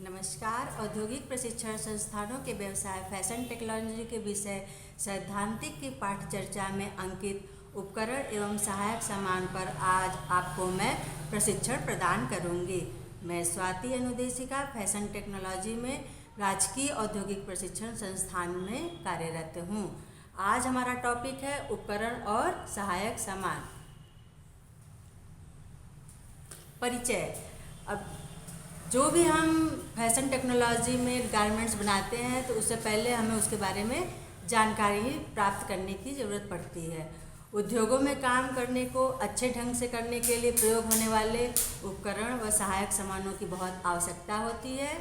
नमस्कार। औद्योगिक प्रशिक्षण संस्थानों के व्यवसाय फैशन टेक्नोलॉजी के विषय सैद्धांतिक की पाठ चर्चा में अंकित उपकरण एवं सहायक सामान पर आज आपको मैं प्रशिक्षण प्रदान करूंगी। मैं स्वाति अनुदेशिका फैशन टेक्नोलॉजी में राजकीय औद्योगिक प्रशिक्षण संस्थान में कार्यरत हूं। आज हमारा टॉपिक है उपकरण और सहायक सामान। परिचय। अब जो भी हम फैशन टेक्नोलॉजी में गारमेंट्स बनाते हैं तो उससे पहले हमें उसके बारे में जानकारी प्राप्त करने की ज़रूरत पड़ती है। उद्योगों में काम करने को अच्छे ढंग से करने के लिए प्रयोग होने वाले उपकरण व सहायक सामानों की बहुत आवश्यकता होती है।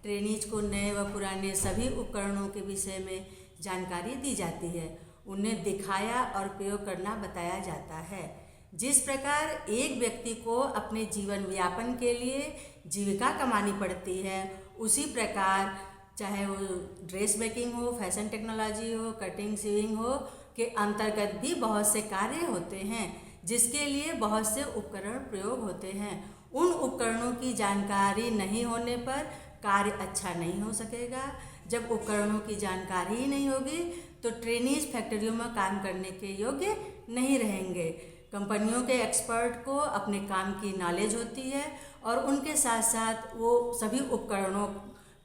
ट्रेनीज को नए व पुराने सभी उपकरणों के विषय में जानकारी दी जाती है, उन्हें दिखाया और प्रयोग करना बताया जाता है। जिस प्रकार एक व्यक्ति को अपने जीवन यापन के लिए जीविका कमानी पड़ती है, उसी प्रकार चाहे वो ड्रेस मेकिंग हो, फैशन टेक्नोलॉजी हो, कटिंग सीविंग हो के अंतर्गत भी बहुत से कार्य होते हैं, जिसके लिए बहुत से उपकरण प्रयोग होते हैं। उन उपकरणों की जानकारी नहीं होने पर कार्य अच्छा नहीं हो सकेगा। जब उपकरणों की जानकारी ही नहीं होगी तो ट्रेनीज फैक्ट्रियों में काम करने के योग्य नहीं रहेंगे। कंपनियों के एक्सपर्ट को अपने काम की नॉलेज होती है और उनके साथ साथ वो सभी उपकरणों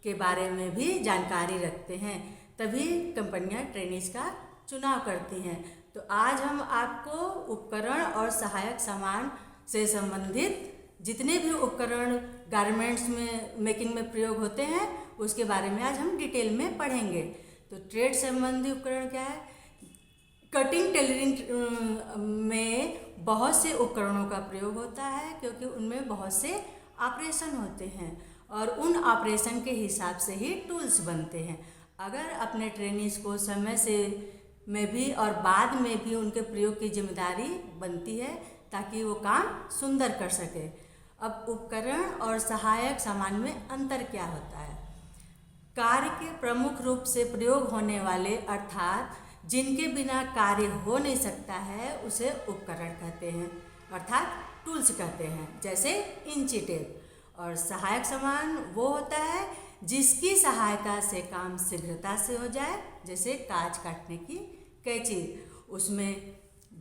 के बारे में भी जानकारी रखते हैं, तभी कंपनियां ट्रेनीज का चुनाव करती हैं। तो आज हम आपको उपकरण और सहायक सामान से संबंधित जितने भी उपकरण गारमेंट्स में मेकिंग में प्रयोग होते हैं उसके बारे में आज हम डिटेल में पढ़ेंगे। तो ट्रेड संबंधी उपकरण क्या है? कटिंग टेलरिंग में बहुत से उपकरणों का प्रयोग होता है, क्योंकि उनमें बहुत से ऑपरेशन होते हैं और उन ऑपरेशन के हिसाब से ही टूल्स बनते हैं। अगर अपने ट्रेनीज को समय से में भी और बाद में भी उनके प्रयोग की जिम्मेदारी बनती है ताकि वो काम सुंदर कर सके। अब उपकरण और सहायक सामान में अंतर क्या होता है? कार्य के प्रमुख रूप से प्रयोग होने वाले अर्थात जिनके बिना कार्य हो नहीं सकता है उसे उपकरण कहते हैं, अर्थात टूल्स कहते हैं, जैसे इंची टेप। और सहायक सामान वो होता है जिसकी सहायता से काम शीघ्रता से हो जाए, जैसे काज काटने की कैंची। उसमें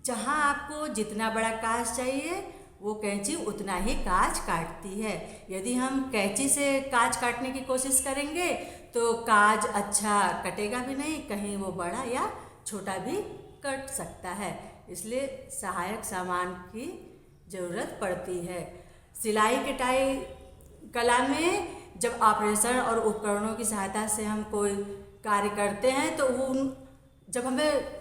जहाँ आपको जितना बड़ा काज चाहिए वो कैंची उतना ही काज काटती है। यदि हम कैंची से काज काटने की कोशिश करेंगे तो काज अच्छा कटेगा भी नहीं, कहीं वो बड़ा या छोटा भी कट सकता है। इसलिए सहायक सामान की ज़रूरत पड़ती है। सिलाई कटाई कला में जब ऑपरेशन और उपकरणों की सहायता से हम कोई कार्य करते हैं तो वो जब हमें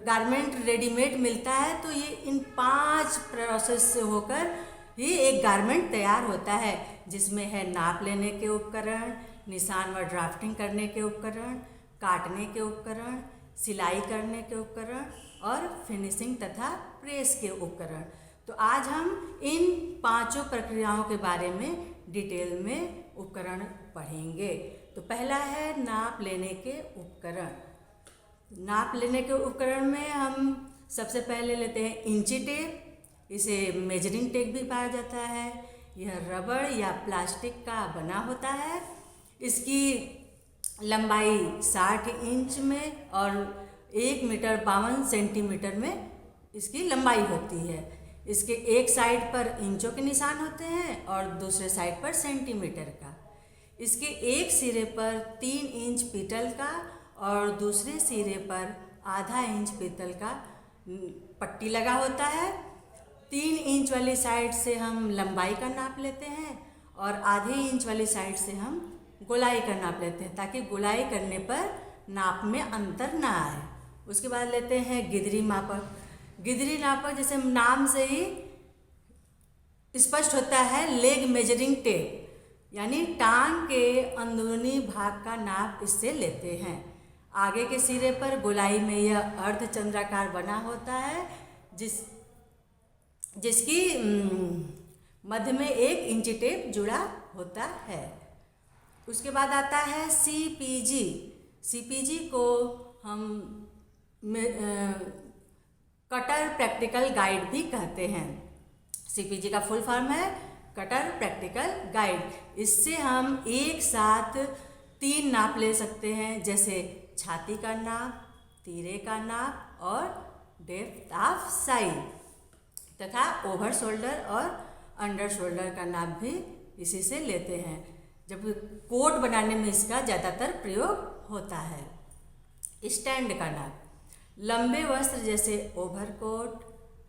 गारमेंट रेडीमेड मिलता है तो ये इन 5 प्रोसेस से होकर ही एक गारमेंट तैयार होता है, जिसमें है नाप लेने के उपकरण, निशान व ड्राफ्टिंग करने के उपकरण, काटने के उपकरण, सिलाई करने के उपकरण और फिनिशिंग तथा प्रेस के उपकरण। तो आज हम इन 5 प्रक्रियाओं के बारे में डिटेल में उपकरण पढ़ेंगे। तो पहला है नाप लेने के उपकरण। नाप लेने के उपकरण में हम सबसे पहले लेते हैं इंची टेप। इसे मेजरिंग टेप भी कहा जाता है। यह रबड़ या प्लास्टिक का बना होता है। इसकी लंबाई 60 इंच में और 1 मीटर 52 सेंटीमीटर में इसकी लंबाई होती है। इसके एक साइड पर इंचों के निशान होते हैं और दूसरे साइड पर सेंटीमीटर का। इसके एक सिरे पर 3 इंच पीतल का और दूसरे सिरे पर आधा इंच पीतल का पट्टी लगा होता है। 3 इंच वाली साइड से हम लंबाई का नाप लेते हैं और आधे इंच वाली साइड से हम गोलाई का नाप लेते हैं, ताकि गोलाई करने पर नाप में अंतर ना आए। उसके बाद लेते हैं गिदरी मापक। गिदरी नापक जैसे नाम से ही स्पष्ट होता है, लेग मेजरिंग टेप, यानी टांग के अंदरूनी भाग का नाप इससे लेते हैं। आगे के सिरे पर गोलाई में यह अर्धचंद्राकार बना होता है, जिसकी मध्य में 1 इंची टेप जुड़ा होता है। उसके बाद आता है सीपीजी। सीपीजी को हम कटर प्रैक्टिकल गाइड भी कहते हैं। सीपीजी का फुल फॉर्म है कटर प्रैक्टिकल गाइड। इससे हम एक साथ 3 नाप ले सकते हैं, जैसे छाती का नाप, तीरे का नाप और डेप्थ ऑफ साइड, तथा ओवर शोल्डर और अंडर शोल्डर का नाप भी इसी से लेते हैं। जब कोट बनाने में इसका ज़्यादातर प्रयोग होता है। स्टैंड का नाप, लंबे वस्त्र जैसे overcoat,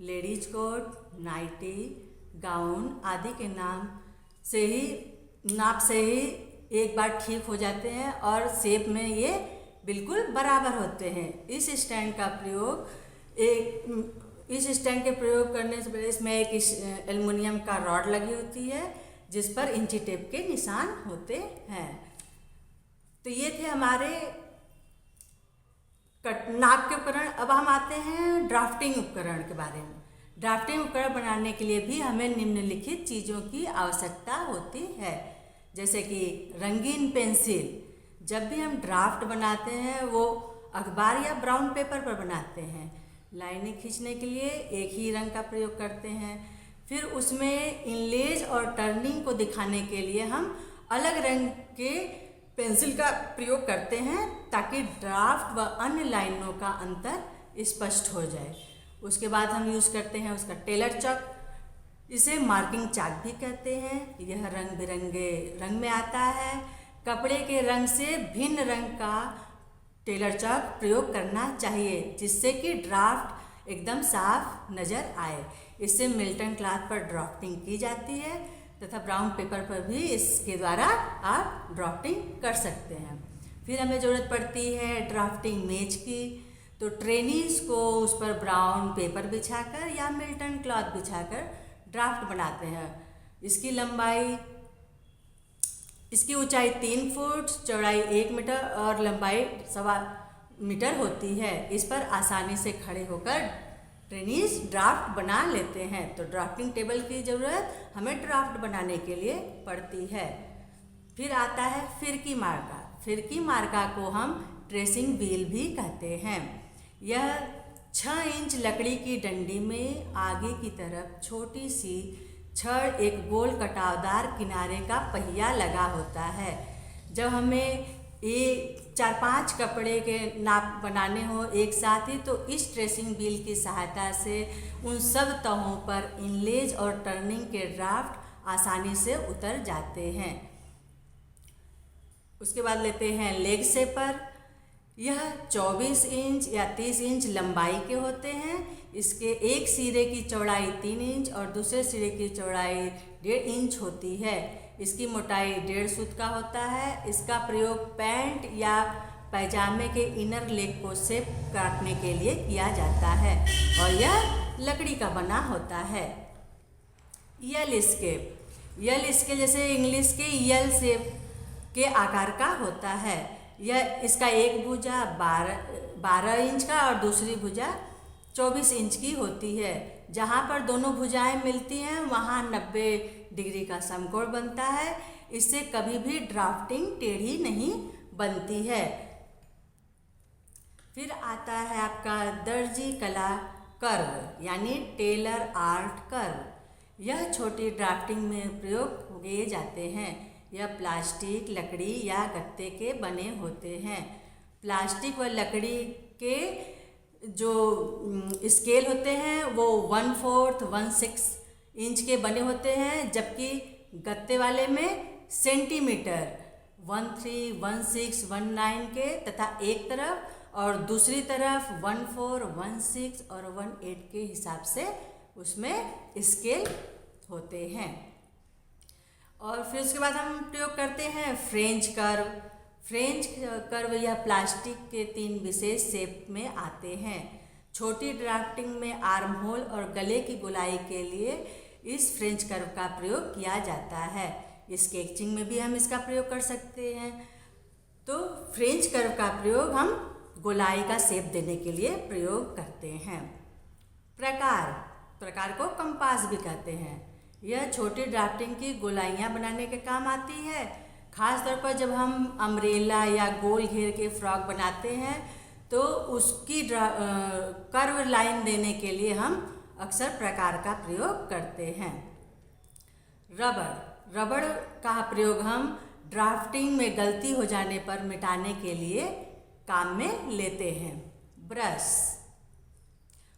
ladies coat, nighty, gown आदि के नाप से ही एक बार ठीक हो जाते हैं और शेप में ये बिल्कुल बराबर होते हैं। इस स्टैंड के प्रयोग करने से पहले इसमें एक एल्युमिनियम का रॉड लगी होती है, जिस पर इंची टेप के निशान होते हैं। तो ये थे हमारे नाप के उपकरण। अब हम आते हैं ड्राफ्टिंग उपकरण के बारे में। ड्राफ्टिंग उपकरण बनाने के लिए भी हमें निम्नलिखित चीज़ों की आवश्यकता होती है, जैसे कि रंगीन पेंसिल। जब भी हम ड्राफ्ट बनाते हैं वो अखबार या ब्राउन पेपर पर बनाते हैं। लाइनें खींचने के लिए एक ही रंग का प्रयोग करते हैं। फिर उसमें इनलेज और टर्निंग को दिखाने के लिए हम अलग रंग के पेंसिल का प्रयोग करते हैं, ताकि ड्राफ्ट व अन्य लाइनों का अंतर स्पष्ट हो जाए। उसके बाद हम यूज़ करते हैं उसका टेलर चॉक। इसे मार्किंग चाक भी कहते हैं। यह रंग बिरंगे रंग में आता है। कपड़े के रंग से भिन्न रंग का टेलर चॉक प्रयोग करना चाहिए, जिससे कि ड्राफ्ट एकदम साफ नज़र आए। इससे मिल्टन क्लॉथ पर ड्राफ्टिंग की जाती है तथा ब्राउन पेपर पर भी इसके द्वारा आप ड्राफ्टिंग कर सकते हैं। फिर हमें ज़रूरत पड़ती है ड्राफ्टिंग मेज की। तो ट्रेनीज को उस पर ब्राउन पेपर बिछाकर या मिल्टन क्लॉथ बिछाकर ड्राफ्ट बनाते हैं। इसकी ऊंचाई 3 फुट, चौड़ाई 1 मीटर और लंबाई 1.25 मीटर होती है। इस पर आसानी से खड़े होकर ट्रेनीज ड्राफ्ट बना लेते हैं। तो ड्राफ्टिंग टेबल की ज़रूरत हमें ड्राफ्ट बनाने के लिए पड़ती है। फिर आता है फिरकी मार्का। फिरकी मार्का को हम ट्रेसिंग व्हील भी कहते हैं। यह 6 इंच लकड़ी की डंडी में आगे की तरफ छोटी सी छड़, एक गोल कटावदार किनारे का पहिया लगा होता है। जब हमें 4-5 कपड़े के नाप बनाने हो एक साथ ही, तो इस ट्रेसिंग व्हील की सहायता से उन सब तहों पर इनलेज और टर्निंग के ड्राफ्ट आसानी से उतर जाते हैं। उसके बाद लेते हैं लेग शेपर। यह 24 इंच या 30 इंच लंबाई के होते हैं। इसके एक सिरे की चौड़ाई 3 इंच और दूसरे सिरे की चौड़ाई 1.5 इंच होती है। इसकी मोटाई 1.5 सूत का होता है। इसका प्रयोग पैंट या पैजामे के इनर लेग को शेप काटने के लिए किया जाता है और यह लकड़ी का बना होता है। यल स्केल जैसे इंग्लिश के यल शेप के आकार का होता है। इसका एक भुजा 12 इंच का और दूसरी भुजा 24 इंच की होती है। जहाँ पर दोनों भुजाएं मिलती हैं वहाँ 90 डिग्री का समकोण बनता है। इससे कभी भी ड्राफ्टिंग टेढ़ी नहीं बनती है। फिर आता है आपका दर्जी कला कर्व यानी टेलर आर्ट कर्व। यह छोटी ड्राफ्टिंग में प्रयोग किए जाते हैं। यह प्लास्टिक, लकड़ी या गत्ते के बने होते हैं। प्लास्टिक व लकड़ी के जो स्केल होते हैं वो 1/4, 1/6 इंच के बने होते हैं, जबकि गत्ते वाले में सेंटीमीटर 13, 16, 19 के तथा एक तरफ और दूसरी तरफ 14, 16 और 18 के हिसाब से उसमें स्केल होते हैं। और फिर उसके बाद हम प्रयोग करते हैं फ्रेंच कर्व यह प्लास्टिक के 3 विशेष शेप में आते हैं। छोटी ड्राफ्टिंग में आर्म होल और गले की गोलाई के लिए इस फ्रेंच कर्व का प्रयोग किया जाता है। स्केचिंग में भी हम इसका प्रयोग कर सकते हैं। तो फ्रेंच कर्व का प्रयोग हम गोलाई का शेप देने के लिए प्रयोग करते हैं। प्रकार को कंपास भी कहते हैं। यह छोटी ड्राफ्टिंग की गोलाइयाँ बनाने के काम आती है। खास तौर पर जब हम अम्ब्रेला या गोल घेर के फ्रॉक बनाते हैं तो उसकी कर्व लाइन देने के लिए हम अक्सर प्रकार का प्रयोग करते हैं। रबड़ रबड़ का प्रयोग हम ड्राफ्टिंग में गलती हो जाने पर मिटाने के लिए काम में लेते हैं। ब्रश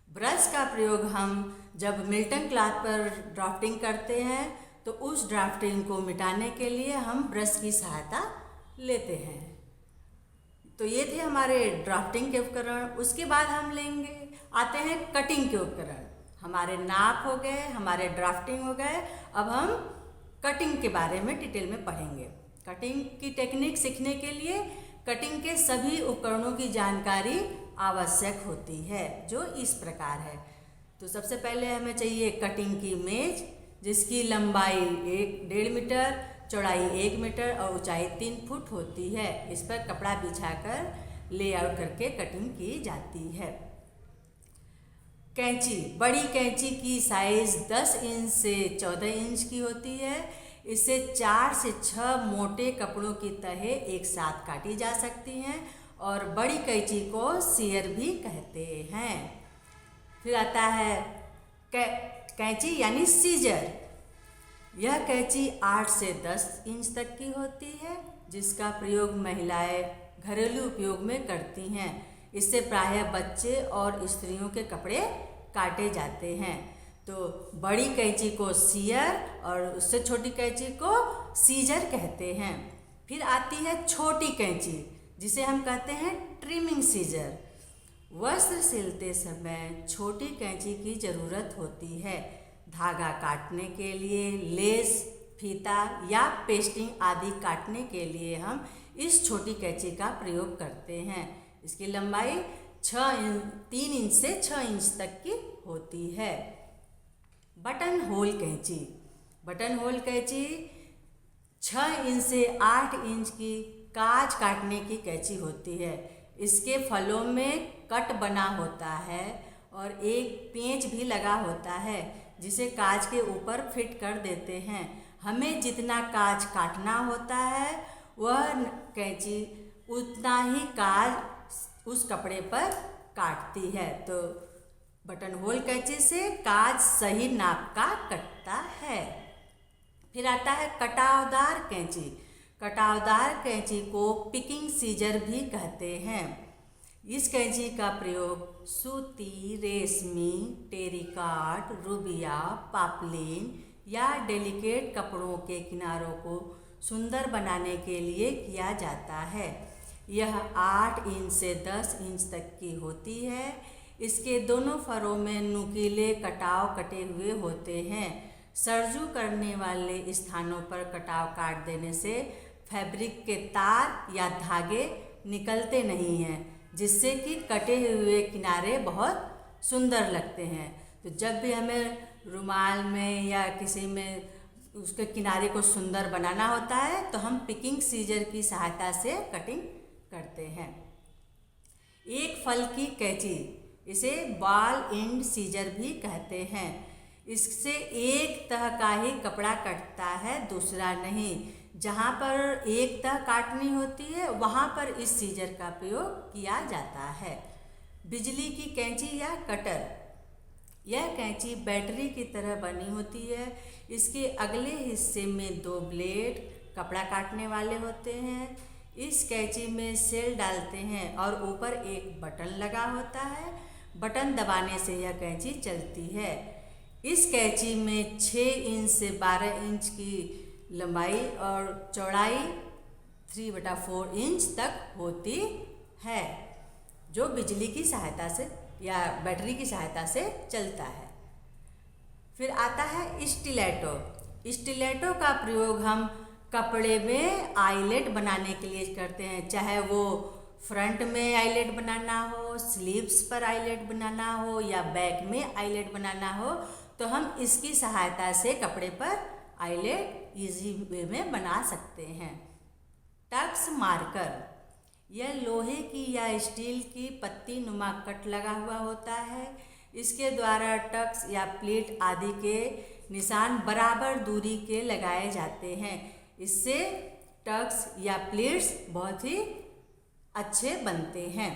ब्रश का प्रयोग हम जब मिल्टन क्लॉथ पर ड्राफ्टिंग करते हैं तो उस ड्राफ्टिंग को मिटाने के लिए हम ब्रश की सहायता लेते हैं। तो ये थे हमारे ड्राफ्टिंग के उपकरण। उसके बाद हम आते हैं कटिंग के उपकरण। हमारे नाप हो गए, हमारे ड्राफ्टिंग हो गए, अब हम कटिंग के बारे में डिटेल में पढ़ेंगे। कटिंग की टेक्निक सीखने के लिए कटिंग के सभी उपकरणों की जानकारी आवश्यक होती है, जो इस प्रकार है। तो सबसे पहले हमें चाहिए कटिंग की मेज, जिसकी लंबाई 1.5 मीटर, चौड़ाई 1 मीटर और ऊंचाई 3 फुट होती है। इस पर कपड़ा बिछाकर लेआउट करके कटिंग की जाती है। कैंची बड़ी कैंची की साइज 10 इंच से 14 इंच की होती है। इससे 4 से 6 मोटे कपड़ों की तहें एक साथ काटी जा सकती हैं और बड़ी कैंची को सीयर भी कहते हैं। फिर आता है कैंची यानी सीजर। यह कैंची 8 से 10 इंच तक की होती है, जिसका प्रयोग महिलाएं घरेलू उपयोग में करती हैं। इससे प्रायः बच्चे और स्त्रियों के कपड़े काटे जाते हैं। तो बड़ी कैंची को सीयर और उससे छोटी कैंची को सीजर कहते हैं। फिर आती है छोटी कैंची, जिसे हम कहते हैं ट्रिमिंग सीजर। वस्त्र सिलते समय छोटी कैंची की ज़रूरत होती है। धागा काटने के लिए, लेस, फीता या पेस्टिंग आदि काटने के लिए हम इस छोटी कैंची का प्रयोग करते हैं। इसकी लंबाई 3 इंच से 6 इंच तक की होती है। बटन होल कैंची बटन होल कैंची 6 इंच से 8 इंच की काज काटने की कैंची होती है। इसके फलों में कट बना होता है और एक पेंच भी लगा होता है, जिसे काज के ऊपर फिट कर देते हैं। हमें जितना काज काटना होता है वह कैंची उतना ही काज उस कपड़े पर काटती है। तो बटन होल कैंची से काज सही नाप का कटता है। फिर आता है कटावदार कैंची। कटावदार कैंची को पिकिंग सीजर भी कहते हैं। इस कैंची का प्रयोग सूती, रेशमी, टेरिकॉट, रूबिया, पापलिन या डेलिकेट कपड़ों के किनारों को सुंदर बनाने के लिए किया जाता है। यह 8 इंच से 10 इंच तक की होती है। इसके दोनों फरों में नुकीले कटाव कटे हुए होते हैं। सरजू करने वाले स्थानों पर कटाव काट देने से फैब्रिक के तार या धागे निकलते नहीं हैं, जिससे कि कटे हुए किनारे बहुत सुंदर लगते हैं। तो जब भी हमें रुमाल में या किसी में उसके किनारे को सुंदर बनाना होता है तो हम पिकिंग सीजर की सहायता से कटिंग करते हैं। एक फल की कैंची, इसे बॉल एंड सीजर भी कहते हैं। इससे एक तह का ही कपड़ा कटता है, दूसरा नहीं। जहाँ पर एक तह काटनी होती है वहाँ पर इस सीजर का प्रयोग किया जाता है। बिजली की कैंची या कटर, यह कैंची बैटरी की तरह बनी होती है। इसके अगले हिस्से में 2 ब्लेड कपड़ा काटने वाले होते हैं। इस कैंची में सेल डालते हैं और ऊपर एक बटन लगा होता है। बटन दबाने से यह कैंची चलती है। इस कैंची में 6 इंच से 12 इंच की लंबाई और चौड़ाई 3/4 इंच तक होती है, जो बिजली की सहायता से या बैटरी की सहायता से चलता है। फिर आता है स्टिलेटो। स्टिलेटो का प्रयोग हम कपड़े में आईलेट बनाने के लिए करते हैं, चाहे वो फ्रंट में आईलेट बनाना हो, स्लीव्स पर आईलेट बनाना हो या बैक में आईलेट बनाना हो, तो हम इसकी सहायता से कपड़े पर आईलेट इजी वे में बना सकते हैं। टक्स मार्कर, यह लोहे की या स्टील की पत्ती नुमा कट लगा हुआ होता है। इसके द्वारा टक्स या प्लेट आदि के निशान बराबर दूरी के लगाए जाते हैं। इससे टक्स या प्लेट्स बहुत ही अच्छे बनते हैं।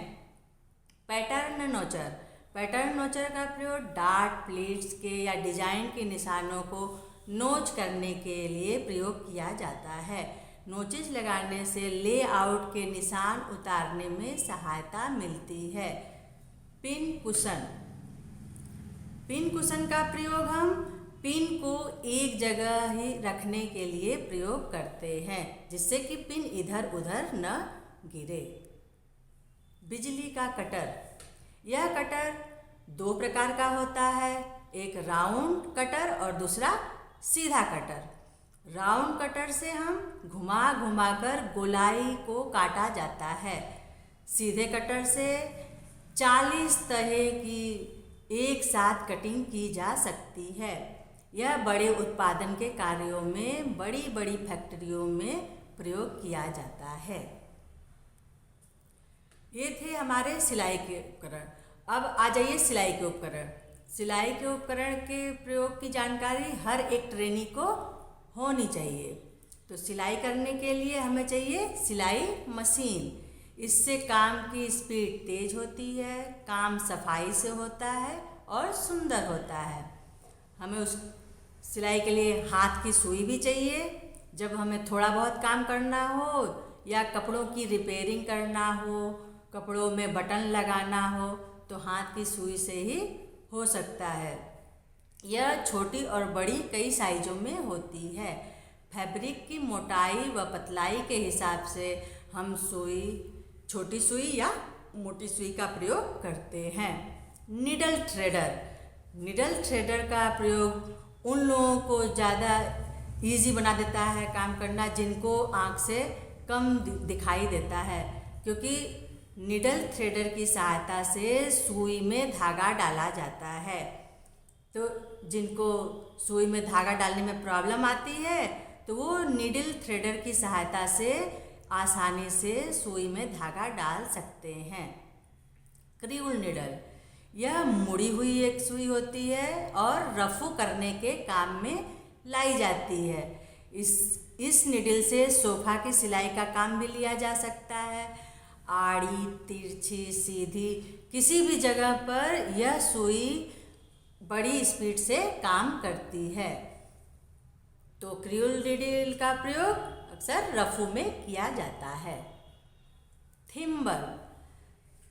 पैटर्न नोचर, पैटर्न नोचर का प्रयोग डार्ट, प्लेट्स के या डिजाइन के निशानों को नोच करने के लिए प्रयोग किया जाता है। नोचेज लगाने से लेआउट के निशान उतारने में सहायता मिलती है। Pin cushion. पिन कुशन का प्रयोग हम पिन को एक जगह ही रखने के लिए प्रयोग करते हैं, जिससे कि पिन इधर उधर न गिरे। बिजली का कटर। यह कटर दो प्रकार का होता है, एक राउंड कटर और दूसरा सीधा कटर। राउंड कटर से हम घुमा घुमा कर गोलाई को काटा जाता है। सीधे कटर से 40 तरह की एक साथ कटिंग की जा सकती है। यह बड़े उत्पादन के कार्यों में बड़ी बड़ी फैक्ट्रियों में प्रयोग किया जाता है। ये थे हमारे सिलाई के उपकरण। अब आ जाइए सिलाई के उपकरण। सिलाई के उपकरण के प्रयोग की जानकारी हर एक ट्रेनी को होनी चाहिए। तो सिलाई करने के लिए हमें चाहिए सिलाई मशीन। इससे काम की स्पीड तेज होती है, काम सफाई से होता है और सुंदर होता है। हमें उस सिलाई के लिए हाथ की सुई भी चाहिए। जब हमें थोड़ा बहुत काम करना हो या कपड़ों की रिपेयरिंग करना हो, कपड़ों में बटन लगाना हो, तो हाथ की सुई से ही हो सकता है। यह छोटी और बड़ी कई साइजों में होती है। फैब्रिक की मोटाई व पतलाई के हिसाब से हम सुई, छोटी सुई या मोटी सुई का प्रयोग करते हैं। Needle threader. निडल थ्रेडर का प्रयोग उन लोगों को ज़्यादा इजी बना देता है काम करना जिनको आँख से कम दिखाई देता है, क्योंकि निडल थ्रेडर की सहायता से सुई में धागा डाला जाता है। तो जिनको सुई में धागा डालने में प्रॉब्लम आती है तो वो निडल थ्रेडर की सहायता से आसानी से सुई में धागा डाल सकते हैं। क्रिउल निडल। यह मुड़ी हुई एक सुई होती है और रफू करने के काम में लाई जाती है। इस निडल से सोफा की सिलाई का काम भी लिया जा सकता है। आड़ी, तिरछी, सीधी किसी भी जगह पर यह सुई बड़ी स्पीड से काम करती है। तो क्रिउल निडल का प्रयोग अक्सर रफू में किया जाता है। थिम्बल।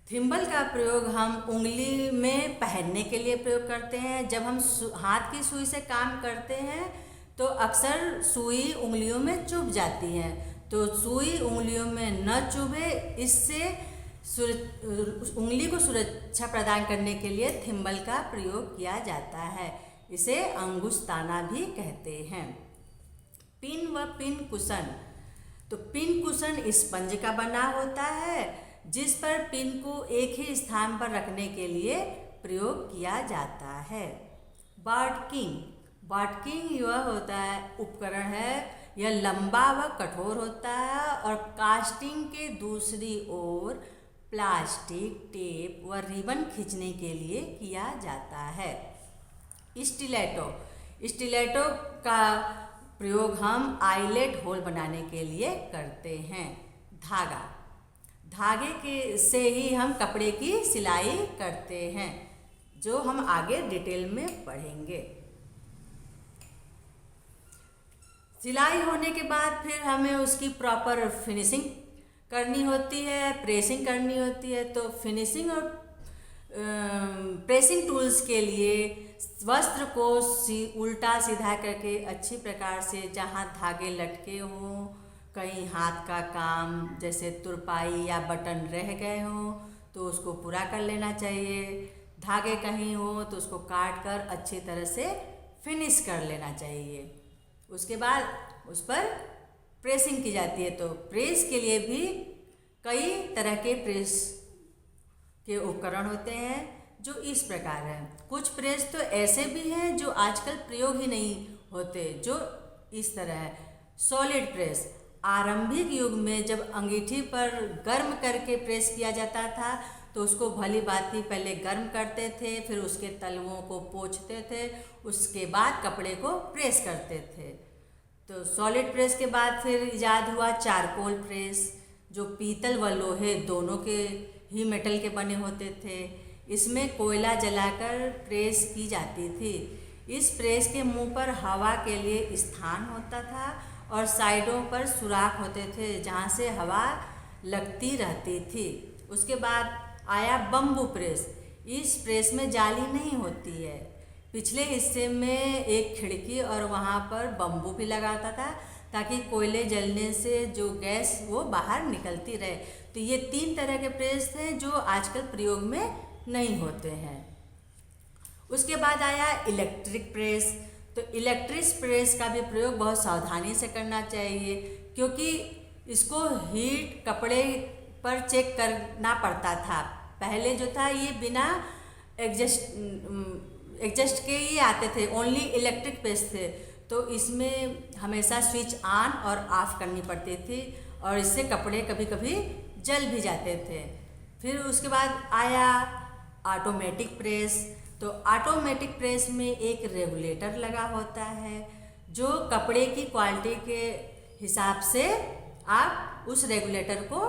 थिम्बल का प्रयोग हम उंगली में पहनने के लिए प्रयोग करते हैं। जब हम हाथ की सुई से काम करते हैं तो अक्सर सुई उंगलियों में चुभ जाती है। तो सुई उंगलियों में न चुभे, इससे उंगली को सुरक्षा प्रदान करने के लिए थिम्बल का प्रयोग किया जाता है। इसे अंगुस्ताना भी कहते हैं। पिन व पिन कुशन। तो पिन कुशन स्पंज का बना होता है, जिस पर पिन को एक ही स्थान पर रखने के लिए प्रयोग किया जाता है। बाटकिंग। बाटकिंग यह होता है उपकरण है, यह लंबा व कठोर होता है और कास्टिंग के दूसरी ओर प्लास्टिक, टेप व रिबन खींचने के लिए किया जाता है। स्टिलेटो। स्टिलेटो का प्रयोग हम आईलेट होल बनाने के लिए करते हैं। धागा। धागे के से ही हम कपड़े की सिलाई करते हैं, जो हम आगे डिटेल में पढ़ेंगे। सिलाई होने के बाद फिर हमें उसकी प्रॉपर फिनिशिंग करनी होती है, प्रेसिंग करनी होती है। तो फिनिशिंग और प्रेसिंग टूल्स के लिए वस्त्र को उल्टा सीधा करके अच्छी प्रकार से, जहाँ धागे लटके हों, कहीं हाथ का काम जैसे तुरपाई या बटन रह गए हों तो उसको पूरा कर लेना चाहिए। धागे कहीं हो तो उसको काट कर अच्छी तरह से फिनिश कर लेना चाहिए। उसके बाद उस पर प्रेसिंग की जाती है। तो प्रेस के लिए भी कई तरह के प्रेस के उपकरण होते हैं जो इस प्रकार हैं। कुछ प्रेस तो ऐसे भी हैं जो आजकल प्रयोग ही नहीं होते, जो इस तरह है। Solid press. आरंभिक युग में जब अंगीठी पर गर्म करके प्रेस किया जाता था तो उसको भली भांति पहले गर्म करते थे, फिर उसके तलवों को पोंछते थे, उसके बाद कपड़े को प्रेस करते थे। तो सॉलिड प्रेस के बाद फिर इजाद हुआ चारकोल प्रेस, जो पीतल व लोहे दोनों के ही मेटल के बने होते थे। इसमें कोयला जलाकर प्रेस की जाती थी। इस प्रेस के मुंह पर हवा के लिए स्थान होता था और साइडों पर सुराख होते थे जहाँ से हवा लगती रहती थी। उसके बाद आया बम्बू प्रेस। इस प्रेस में जाली नहीं होती है। पिछले हिस्से में एक खिड़की और वहाँ पर बम्बू भी लगाता था ताकि कोयले जलने से जो गैस वो बाहर निकलती रहे। तो ये 3 तरह के प्रेस थे जो आजकल प्रयोग में नहीं होते हैं। उसके बाद आया इलेक्ट्रिक प्रेस। तो इलेक्ट्रिक प्रेस का भी प्रयोग बहुत सावधानी से करना चाहिए क्योंकि इसको हीट कपड़े पर चेक करना पड़ता था। पहले जो था ये बिना एग्जस्ट के ही आते थे, ओनली इलेक्ट्रिक प्रेस थे। तो इसमें हमेशा स्विच ऑन और ऑफ करनी पड़ती थी और इससे कपड़े कभी कभी जल भी जाते थे। फिर उसके बाद आया ऑटोमेटिक प्रेस। तो ऑटोमेटिक प्रेस में एक रेगुलेटर लगा होता है जो कपड़े की क्वालिटी के हिसाब से आप उस रेगुलेटर को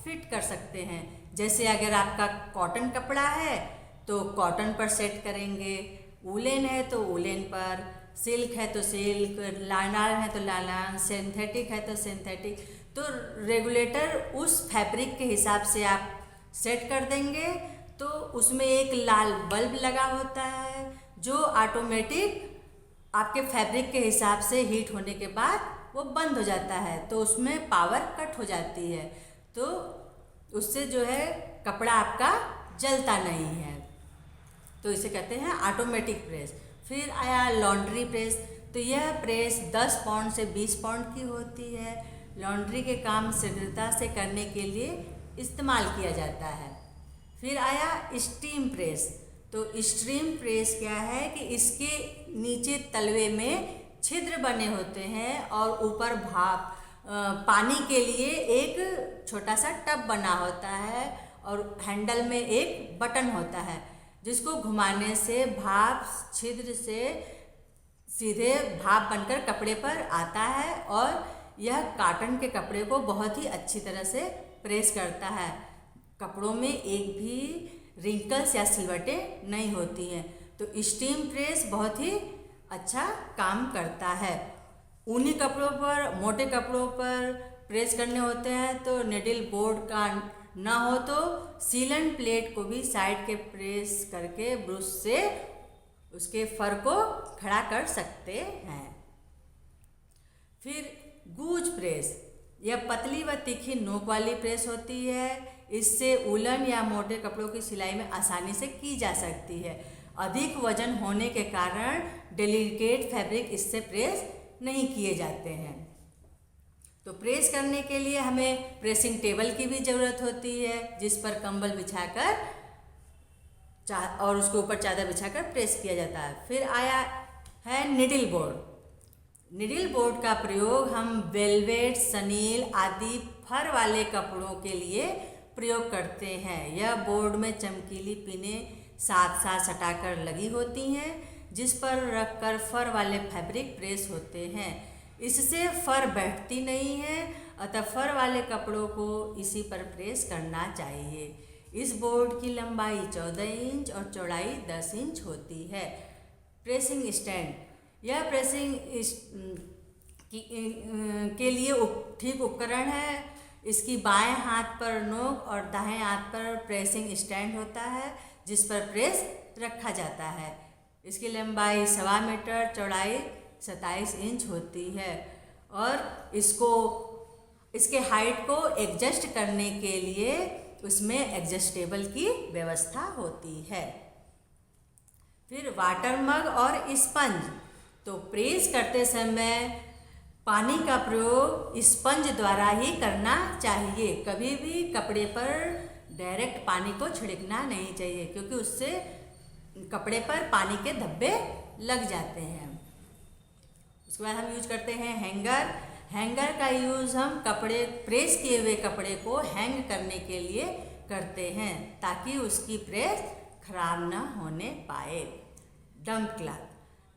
फिट कर सकते हैं। जैसे अगर आपका कॉटन कपड़ा है तो कॉटन पर सेट करेंगे, वूलन है तो वूलन पर, सिल्क है तो सिल्क, लाइनर है तो लाइनर, सिंथेटिक है तो सिंथेटिक। तो रेगुलेटर उस फैब्रिक के हिसाब से आप सेट कर देंगे। तो उसमें एक लाल बल्ब लगा होता है जो ऑटोमेटिक आपके फैब्रिक के हिसाब से हीट होने के बाद वो बंद हो जाता है, तो उसमें पावर कट हो जाती है। तो उससे जो है कपड़ा आपका जलता नहीं है। तो इसे कहते हैं ऑटोमेटिक प्रेस। फिर आया लॉन्ड्री प्रेस। तो यह प्रेस 10 पाउंड से 20 पाउंड की होती है। लॉन्ड्री के काम शीघ्रता से करने के लिए इस्तेमाल किया जाता है। फिर आया स्टीम प्रेस। तो स्टीम प्रेस क्या है कि इसके नीचे तलवे में छिद्र बने होते हैं और ऊपर भाप पानी के लिए एक छोटा सा टब बना होता है और हैंडल में एक बटन होता है जिसको घुमाने से भाप छिद्र से सीधे भाप बनकर कपड़े पर आता है और यह कॉटन के कपड़े को बहुत ही अच्छी तरह से प्रेस करता है। कपड़ों में एक भी रिंकल्स या सिलवटें नहीं होती हैं। तो स्टीम प्रेस बहुत ही अच्छा काम करता है। ऊनी कपड़ों पर, मोटे कपड़ों पर प्रेस करने होते हैं तो निडल बोर्ड का ना हो तो सीलन प्लेट को भी साइड के प्रेस करके ब्रश से उसके फर को खड़ा कर सकते हैं। फिर गूज प्रेस। यह पतली व तीखी नोक वाली प्रेस होती है। इससे उलन या मोटे कपड़ों की सिलाई में आसानी से की जा सकती है। अधिक वजन होने के कारण डेलिकेट फैब्रिक इससे प्रेस नहीं किए जाते हैं। तो प्रेस करने के लिए हमें प्रेसिंग टेबल की भी ज़रूरत होती है जिस पर कंबल बिछाकर और उसके ऊपर चादर बिछाकर प्रेस किया जाता है। फिर आया है निडल बोर्ड। निडल बोर्ड का प्रयोग हम वेलवेट, सनील आदि फर वाले कपड़ों के लिए प्रयोग करते हैं। यह बोर्ड में चमकीली पिनें साथ साथ सटाकर लगी होती हैं जिस पर रखकर फर वाले फैब्रिक प्रेस होते हैं। इससे फर बैठती नहीं है, अतः फर वाले कपड़ों को इसी पर प्रेस करना चाहिए। इस बोर्ड की लंबाई 14 इंच और चौड़ाई 10 इंच होती है। Pressing stand. यह प्रेसिंग के लिए ठीक उपकरण है। इसकी बाएं हाथ पर नोक और दाएं हाथ पर प्रेसिंग स्टैंड होता है जिस पर प्रेस रखा जाता है। इसकी लंबाई 1.25 मीटर, चौड़ाई 27 इंच होती है और इसके हाइट को एडजस्ट करने के लिए उसमें एडजस्टेबल की व्यवस्था होती है। फिर वाटर मग और स्पंज। तो प्रेस करते समय पानी का प्रयोग स्पंज द्वारा ही करना चाहिए। कभी भी कपड़े पर डायरेक्ट पानी को छिड़कना नहीं चाहिए क्योंकि उससे कपड़े पर पानी के धब्बे लग जाते हैं। उसके बाद हम यूज करते हैं हैंगर। हैंगर का यूज़ हम कपड़े प्रेस किए हुए कपड़े को हैंग करने के लिए करते हैं ताकि उसकी प्रेस खराब ना होने पाए। Dump cloth.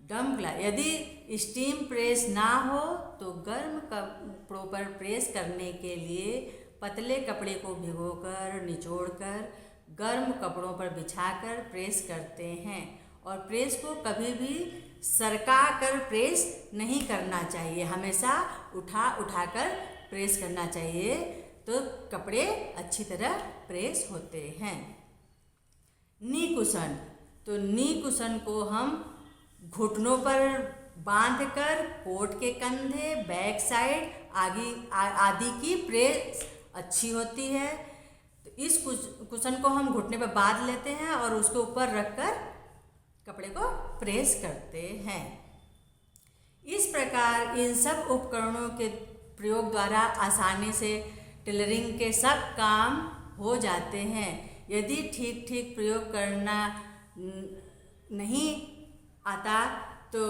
Dump cloth. यदि स्टीम प्रेस ना हो तो गर्म कपड़ों पर प्रेस करने के लिए पतले कपड़े को भिगोकर निचोड़कर गर्म कपड़ों पर बिछाकर प्रेस करते हैं और प्रेस को कभी भी सरका कर प्रेस नहीं करना चाहिए, हमेशा उठा कर प्रेस करना चाहिए, तो कपड़े अच्छी तरह प्रेस होते हैं। नी कुशन, तो नी कुशन को हम घुटनों पर बांधकर कोट के कंधे, बैक साइड आदि की प्रेस अच्छी होती है। तो इस कुशन को हम घुटने पर बांध लेते हैं और उसके ऊपर रखकर कपड़े को प्रेस करते हैं। इस प्रकार इन सब उपकरणों के प्रयोग द्वारा आसानी से टेलरिंग के सब काम हो जाते हैं। यदि ठीक प्रयोग करना नहीं आता तो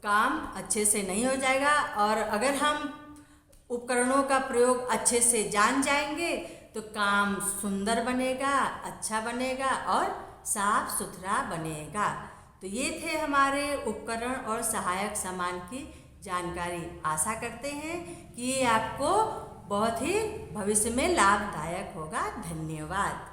काम अच्छे से नहीं हो जाएगा, और अगर हम उपकरणों का प्रयोग अच्छे से जान जाएंगे तो काम सुंदर बनेगा, अच्छा बनेगा और साफ सुथरा बनेगा। तो ये थे हमारे उपकरण और सहायक सामान की जानकारी। आशा करते हैं कि ये आपको बहुत ही भविष्य में लाभदायक होगा। धन्यवाद।